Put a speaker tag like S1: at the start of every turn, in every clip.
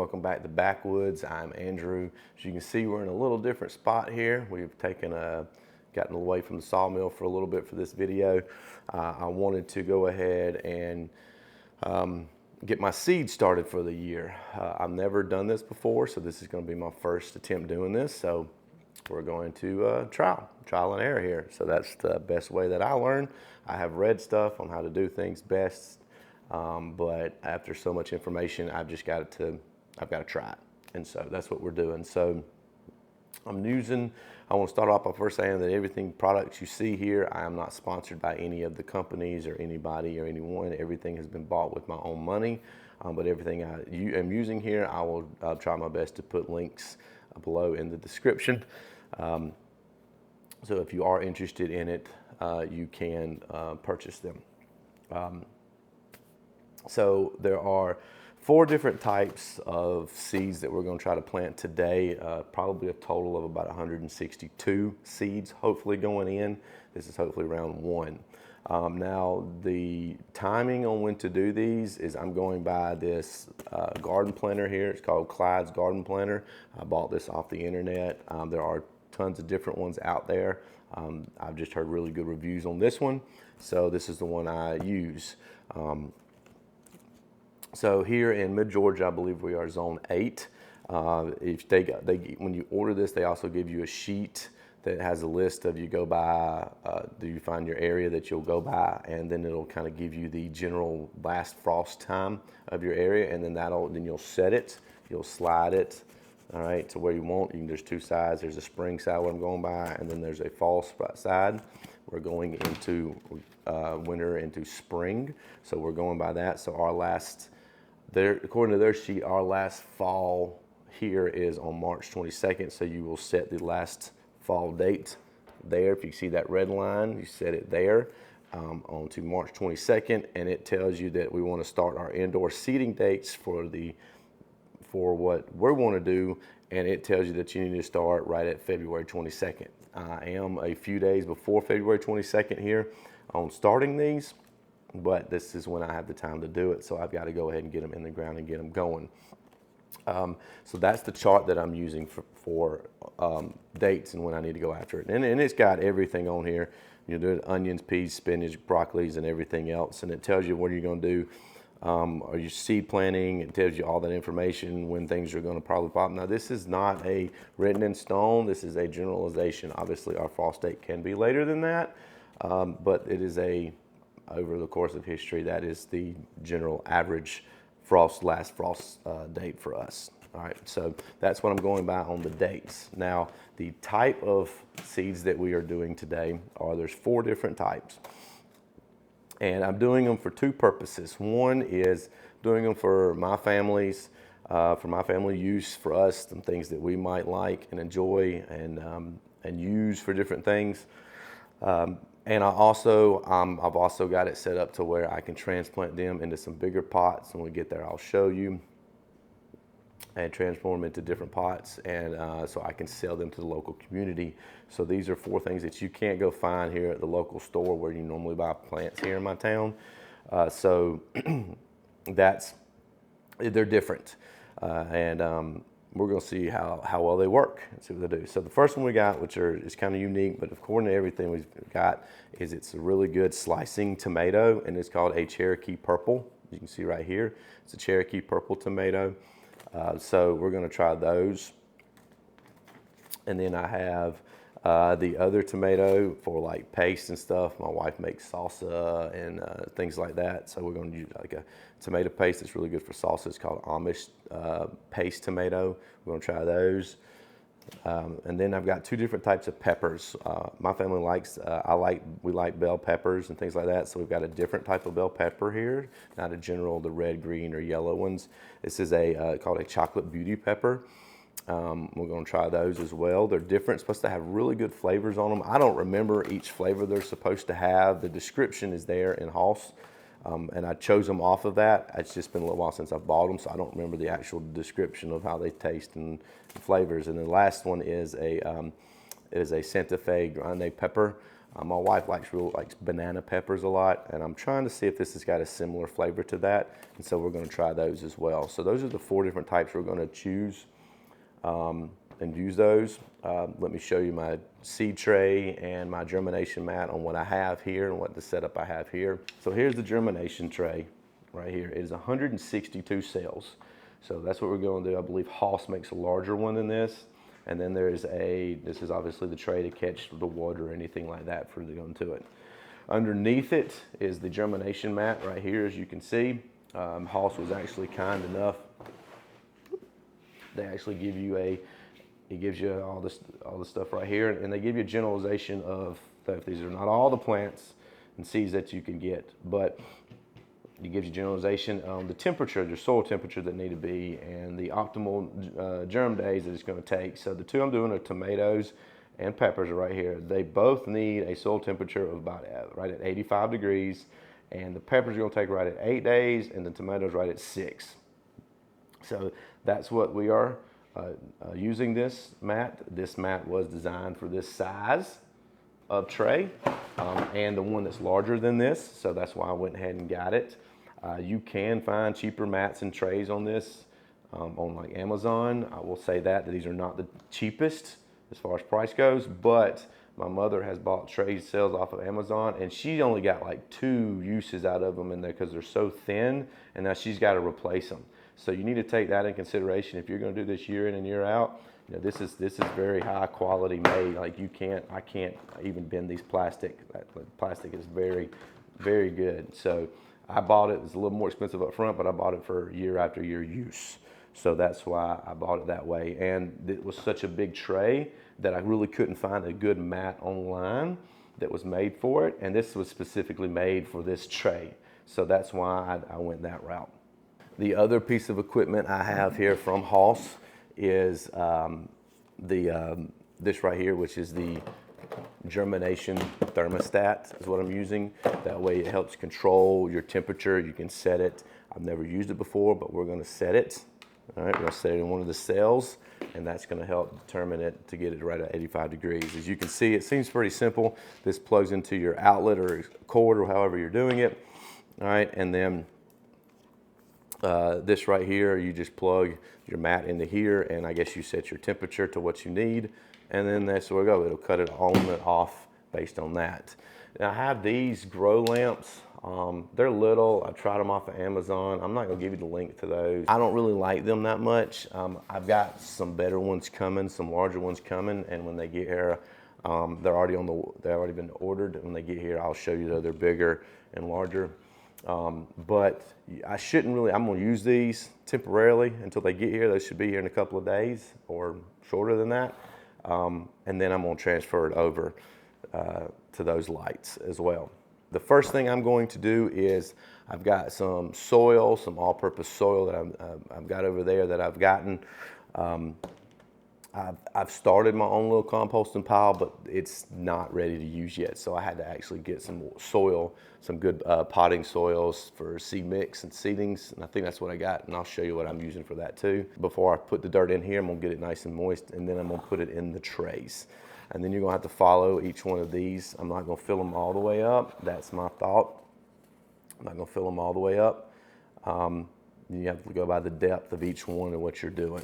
S1: Welcome back to Backwoods. I'm Andrew. As you can see, we're in a little different spot here. We've gotten away from the sawmill for a little bit for this video. I wanted to go ahead and get my seed started for the year. I've never done this before, so this is going to be my first attempt doing this. So we're going to trial and error here. So that's the best way that I learn. I have read stuff on how to do things best. But after so much information, I've got to try it. And so that's what we're doing. So I want to start off by first saying that products you see here, I am not sponsored by any of the companies or anybody or anyone. Everything has been bought with my own money. But everything I am using here, I'll try my best to put links below in the description. So if you are interested in it, you can purchase them. So there are 4 different types of seeds that we're going to try to plant today, probably a total of about 162 seeds hopefully going in. This is hopefully round 1. Now the timing on when to do these is I'm going by this garden planter here. It's called Clyde's garden planter. I bought this off the internet. There are tons of different ones out there. I've just heard really good reviews on this one, so this is the one I use. So here in mid-Georgia, I believe we are zone 8. When you order this, they also give you a sheet that has a list of you find your area that you'll go by, and then it'll kind of give you the general last frost time of your area, and then you'll set it, you'll slide it, all right, to where you want. There's 2 sides. There's a spring side where I'm going by, and then there's a fall side. We're going into winter into spring, so we're going by that. So according to their sheet, our last fall here is on March 22nd, so you will set the last fall date there. If you see that red line, you set it there onto March 22nd, and it tells you that we want to start our indoor seeding dates for what we want to do, and it tells you that you need to start right at February 22nd. I am a few days before February 22nd here on starting these, but this is when I have the time to do it, so I've got to go ahead and get them in the ground and get them going. So that's the chart that I'm using for dates and when I need to go after it. And it's got everything on here. There's onions, peas, spinach, broccolis, and everything else, and it tells you what you're going to do. Are you seed planting? It tells you all that information, when things are going to probably pop. Now, this is not a written in stone. This is a generalization. Obviously, our frost date can be later than that, but it is over the course of history, that is the general average last frost date for us. All right, so that's what I'm going by on the dates. Now, the type of seeds that we are doing today there's 4 different types. And I'm doing them for 2 purposes. One is doing them for my family use, for us, some things that we might like and enjoy and use for different things. And I've also got it set up to where I can transplant them into some bigger pots. When we get there, I'll show you, and transform them into different pots, and so I can sell them to the local community. So these are 4 things that you can't go find here at the local store where you normally buy plants here in my town. So they're different, and we're going to see how well they work and see what they do. So the first one we got, which is kind of unique, but according to everything we've got, it's a really good slicing tomato, and it's called a Cherokee Purple. You can see right here, it's a Cherokee Purple tomato. So we're going to try those. And then I have the other tomato for like paste and stuff. My wife makes salsa and things like that. So we're going to use like a tomato paste that's really good for salsa. It's called Amish paste tomato. We're going to try those. And then I've got 2 different types of peppers. My family we like bell peppers and things like that. So we've got a different type of bell pepper here, not the red, green, or yellow ones. This is called a chocolate beauty pepper. We're going to try those as well. They're different, supposed to have really good flavors on them. I don't remember each flavor they're supposed to have. The description is there in Hoss. And I chose them off of that. It's just been a little while since I bought them, so I don't remember the actual description of how they taste and flavors. And the last one is a Santa Fe grande pepper. My wife likes banana peppers a lot, and I'm trying to see if this has got a similar flavor to that, and so we're going to try those as well. So those are the 4 different types we're going to choose and use those. Let me show you my seed tray and my germination mat on what I have here and what the setup I have here. So here's the germination tray right here. It is 162 cells. So that's what we're going to do. I believe Haas makes a larger one than this. And then this is obviously the tray to catch the water or anything like that for to go into it. Underneath it is the germination mat right here, as you can see. Haas was actually kind enough. They actually give you it gives you all this stuff right here, and they give you a generalization of stuff. These are not all the plants and seeds that you can get, but it gives you generalization on the temperature, your soil temperature that need to be, and the optimal germ days that it's going to take. So the 2 I'm doing are tomatoes and peppers are right here. They both need a soil temperature of about right at 85 degrees, and the peppers are going to take right at 8 days, and the tomatoes right at 6. So that's what we are using this mat. This mat was designed for this size of tray and the one that's larger than this, so that's why I went ahead and got it. You can find cheaper mats and trays on this on like Amazon. I will say that these are not the cheapest as far as price goes, but my mother has bought tray sales off of Amazon, and she only got like 2 uses out of them in there because they're so thin, and now she's got to replace them. So you need to take that in consideration if you're going to do this year in and year out. You know, this is very high quality made. Like I can't even bend these plastic. Plastic is very, very good. So I bought it. It's a little more expensive up front, but I bought it for year after year use. So that's why I bought it that way. And it was such a big tray that I really couldn't find a good mat online that was made for it. And this was specifically made for this tray. So that's why I went that route. The other piece of equipment I have here from Haas is this right here, which is the germination thermostat is what I'm using. That way it helps control your temperature. You can set it. I've never used it before, but we're going to set it. All right, we're going to set it in one of the cells, and that's going to help determine it to get it right at 85 degrees. As you can see, it seems pretty simple. This plugs into your outlet or cord or however you're doing it. All right, and then this right here, you just plug your mat into here, and I guess you set your temperature to what you need, and then that's where we go. It'll cut it on and off based on that. Now I have these grow lamps. They're little. I tried them off of Amazon. I'm not gonna give you the link to those. I don't really like them that much. I've got some better ones coming, some larger ones coming, and when they get here, they've already been ordered. When they get here, I'll show you that they're bigger and larger. But I shouldn't really, I'm gonna use these temporarily until they get here. They should be here in a couple of days or shorter than that. And then I'm gonna transfer it over to those lights as well. The first thing I'm going to do is I've got some soil, some all-purpose soil that I've got over there that I've gotten. I've started my own little composting pile, but it's not ready to use yet. So I had to actually get some soil, some good potting soils for seed mix and seedings. And I think that's what I got. And I'll show you what I'm using for that too. Before I put the dirt in here, I'm gonna get it nice and moist, and then I'm gonna put it in the trays. And then you're gonna have to follow each one of these. I'm not gonna fill them all the way up. That's my thought. I'm not gonna fill them all the way up. You have to go by the depth of each one and what you're doing.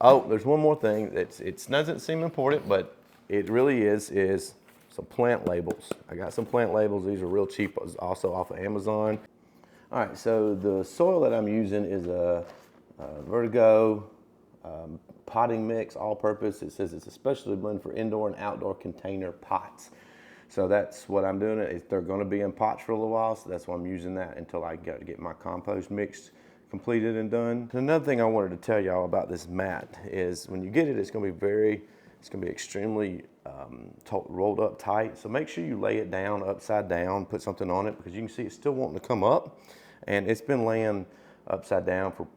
S1: Oh, there's one more thing it doesn't seem important, but it really is some plant labels. I got some plant labels. These are real cheap, also off of Amazon. All right, so the soil that I'm using is a Vertigo potting mix, all-purpose. It says it's a specialty blend for indoor and outdoor container pots. So that's what I'm doing. They're going to be in pots for a little while, so that's why I'm using that until I get my compost mixed completed and done. Another thing I wanted to tell y'all about this mat is when you get it, it's going to be extremely rolled up tight. So make sure you lay it down upside down, put something on it, because you can see it's still wanting to come up, and it's been laying upside down for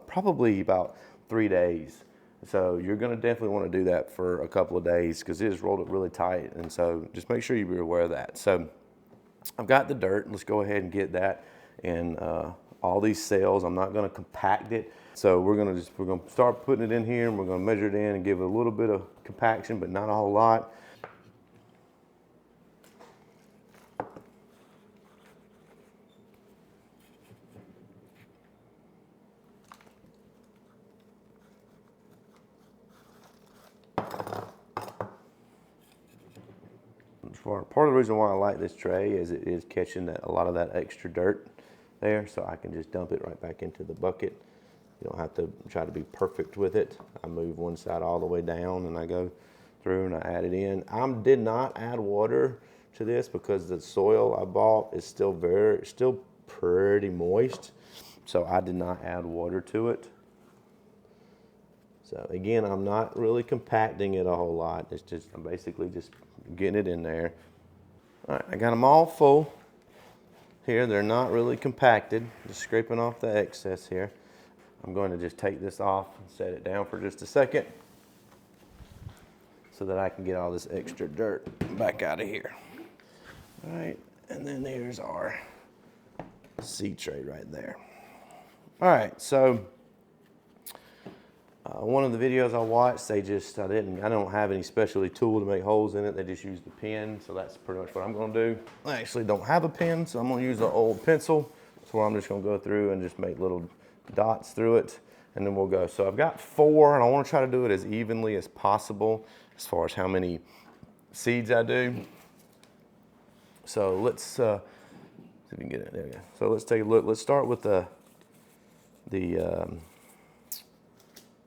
S1: probably about 3 days. So you're going to definitely want to do that for a couple of days because it is rolled up really tight, and so just make sure you be aware of that. So I've got the dirt. Let's go ahead and get that in all these cells. I'm not going to compact it. So we're going to start putting it in here, and we're going to measure it in and give it a little bit of compaction, but not a whole lot. Part of the reason why I like this tray is it is catching a lot of that extra dirt there, so I can just dump it right back into the bucket. You don't have to try to be perfect with it. I move one side all the way down and I go through and I add it in. I did not add water to this because the soil I bought is still pretty moist, so I did not add water to it. So again, I'm not really compacting it a whole lot. It's just, I'm basically just getting it in there. All right, I got them all full here. They're not really compacted, just scraping off the excess here. I'm going to just take this off and set it down for just a second so that I can get all this extra dirt back out of here. All right, and then there's our seed tray right there. All right, so one of the videos I watched, I don't have any specialty tool to make holes in it. They just use the pen, so that's pretty much what I'm gonna do. I actually don't have a pen, so I'm gonna use an old pencil. So I'm just gonna go through and just make little dots through it, and then we'll go. So I've got 4, and I wanna try to do it as evenly as possible as far as how many seeds I do. So let's see if we can get it, there we go. So let's take a look. Let's start with the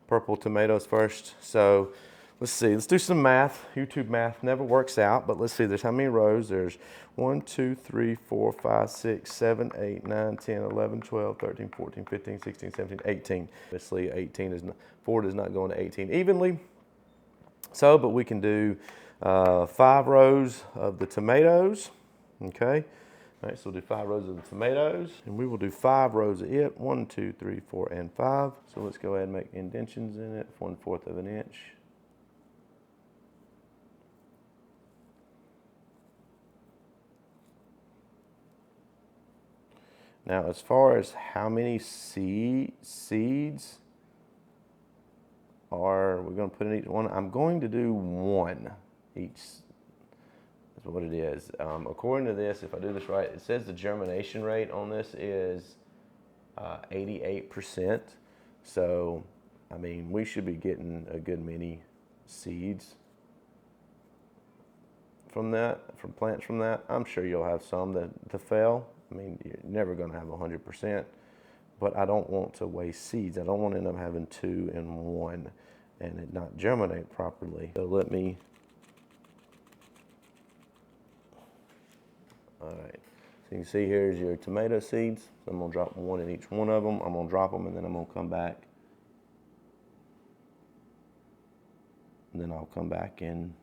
S1: purple tomatoes first. So let's see, let's do some math. YouTube math never works out, but let's see, there's how many rows? There's 1, 2, 3, 4, 5, 6, 7, 8, 9, 10, 11, 12, 13, 14, 15, 16, 17, 18. Obviously 4 does not go into 18 evenly. So, but we can do 5 rows of the tomatoes, okay? All right, so we'll do 5 rows of the tomatoes, and we will do 5 rows of it. 1, 2, 3, 4, and 5. So let's go ahead and make indentions in it, 1/4 of an inch. Now, as far as how many seeds we're going to put in each one, I'm going to do 1 each. That's what it is. According to this, if I do this right, it says the germination rate on this is 88%. So, I mean, we should be getting a good many seeds from that, from plants from that. I'm sure you'll have some that fail. I mean, you're never going to have 100%, but I don't want to waste seeds. I don't want to end up having 2 in 1 and it not germinate properly. So let me, all right. So you can see here's your tomato seeds. So I'm gonna drop 1 in each one of them. I'm gonna drop them and then I'm gonna come back. And then I'll come back and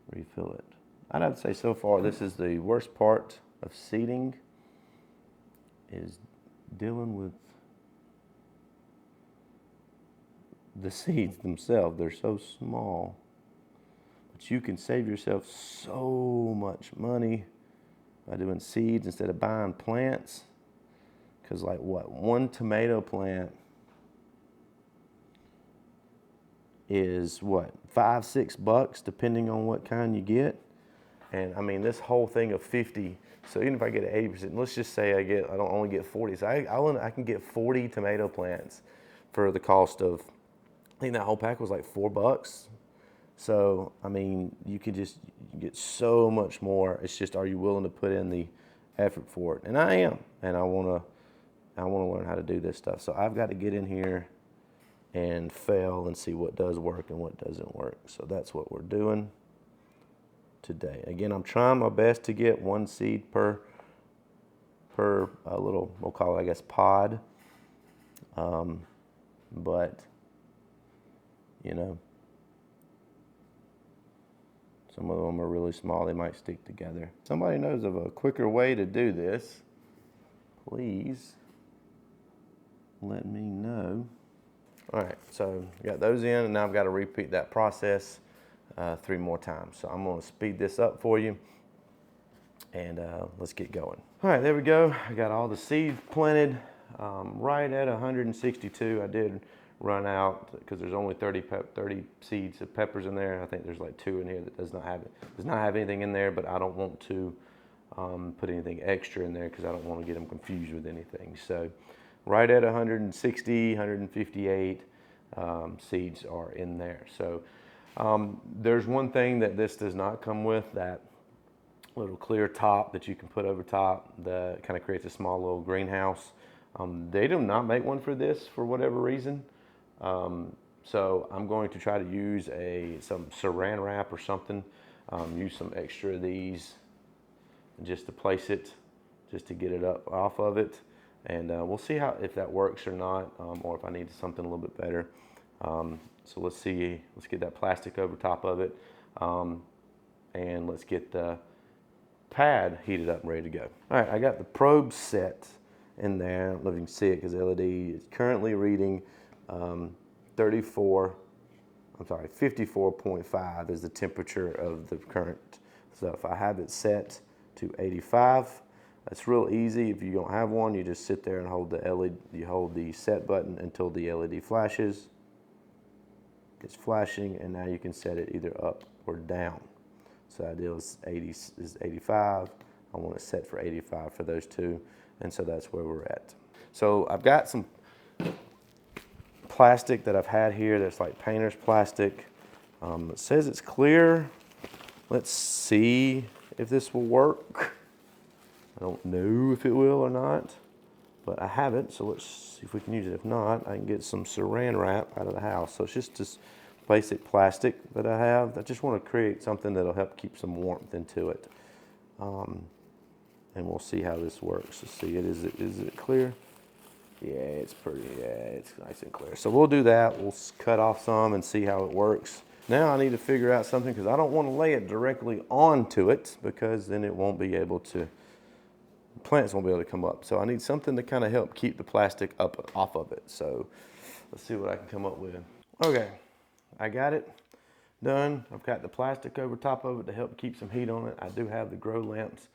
S1: refill it. I'd have to say so far this is the worst part of seeding, is dealing with the seeds themselves. They're so small, but you can save yourself so much money by doing seeds instead of buying plants. Because like what, 1 tomato plant is what, $5-6 depending on what kind you get. And I mean, this whole thing of 50, so even if I get an 80%, let's just say I don't only get 40, so I can get 40 tomato plants for the cost of, I think that whole pack was like $4. So, I mean, you get so much more. It's just, are you willing to put in the effort for it? And I am, and I wanna learn how to do this stuff. So I've got to get in here and fail and see what does work and what doesn't work. So that's what we're doing today. Again, I'm trying my best to get 1 seed per little, we'll call it, I guess, pod. But, you know, some of them are really small. They might stick together. Somebody knows of a quicker way to do this, please let me know. All right, so got those in, and now I've got to repeat that process 3 more times. So I'm going to speed this up for you, and let's get going. All right, there we go. I got all the seeds planted right at 162. I did run out because there's only 30 seeds of peppers in there. I think there's like 2 in here that does not have anything in there, but I don't want to put anything extra in there because I don't want to get them confused with anything. So right at 160, 158 seeds are in there. So There's one thing that this does not come with, that little clear top that you can put over top that kind of creates a small little greenhouse. They do not make one for this for whatever reason. So I'm going to try to use some saran wrap or something, use some extra of these just to place it, just to get it up off of it. And we'll see if that works or not, or if I need something a little bit better. So let's get that plastic over top of it, and let's get the pad heated up and ready to go. All right, I got the probe set in there. I don't know if you can see it because the LED is currently reading 54.5 is the temperature of the current. So if I have it set to 85, it's real easy. If you don't have one, you just sit there and hold the LED, you hold the set button until the LED flashes. It's flashing, and now you can set it either up or down. So the idea is 85. I want it set for 85 for those two, and so that's where we're at. So I've got some plastic that I've had here that's like painter's plastic. It says it's clear. Let's see if this will work. I don't know if it will or not, but I have it, so let's see if we can use it. If not, I can get some saran wrap out of the house. So it's just this basic plastic that I have. I just want to create something that'll help keep some warmth into it. And we'll see how this works. Let's see, is it clear? Yeah, it's nice and clear. So we'll do that. We'll cut off some and see how it works. Now I need to figure out something, because I don't want to lay it directly onto it, because then it won't be able to, plants won't be able to come up. So I need something to kind of help keep the plastic up off of it. So let's see what I can come up with. Okay, I got it done. I've got the plastic over top of it to help keep some heat on it. I do have the grow lamps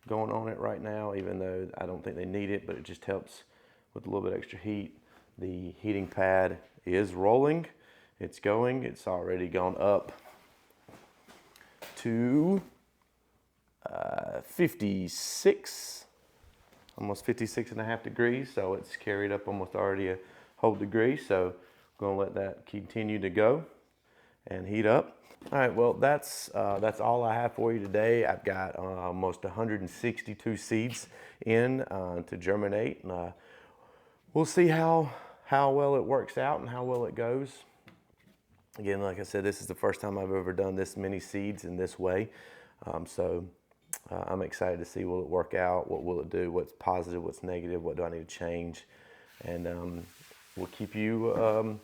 S1: going on it right now, even though I don't think they need it, but it just helps with a little bit extra heat. The heating pad is rolling. It's going. It's already gone up to 56, almost 56.5 degrees. So it's carried up almost already a whole degree. So I'm going to let that continue to go and heat up. All right, well, that's all I have for you today. I've got almost 162 seeds in to germinate. And, we'll see how well it works out and how well it goes. Again, like I said, this is the first time I've ever done this many seeds in this way. So I'm excited to see, will it work out? What will it do? What's positive? What's negative? What do I need to change? And we'll keep you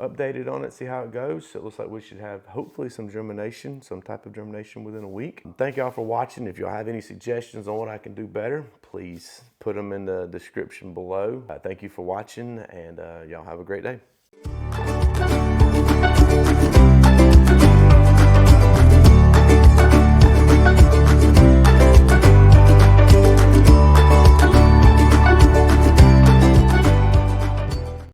S1: updated on it, see how it goes. So it looks like we should have hopefully some germination, some type of germination within a week. Thank y'all for watching. If y'all have any suggestions on what I can do better, please put them in the description below. Thank you for watching, and y'all have a great day.